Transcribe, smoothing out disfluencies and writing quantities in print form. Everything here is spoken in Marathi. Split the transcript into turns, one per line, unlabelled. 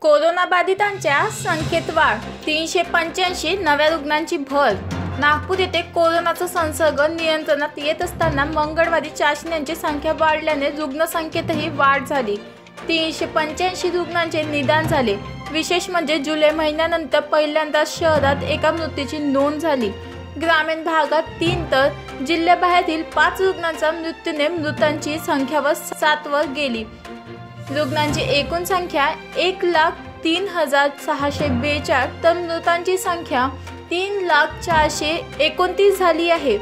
कोरोनाबाधितांच्या संख्येत वाढ, 385 नव्या रुग्णांची भर। नागपूर येथे कोरोनाचा संसर्ग नियंत्रणात येत असताना मंगळवारी चाचण्यांची संख्या वाढल्याने रुग्णसंख्येतही वाढ झाली। 385 रुग्णांचे निदान झाले। विशेष म्हणजे जुलै महिन्यानंतर पहिल्यांदाच शहरात एका मृत्यूची नोंद झाली। ग्रामीण भागात 3 तर जिल्ह्याबाहेरील 5 रुग्णांचा मृत्यूने मृतांची संख्या 7 वर गेली। रुग्णांची एकूण संख्या 1,03,642 तर मृतांची संख्या 3,04,29 झाली आहे।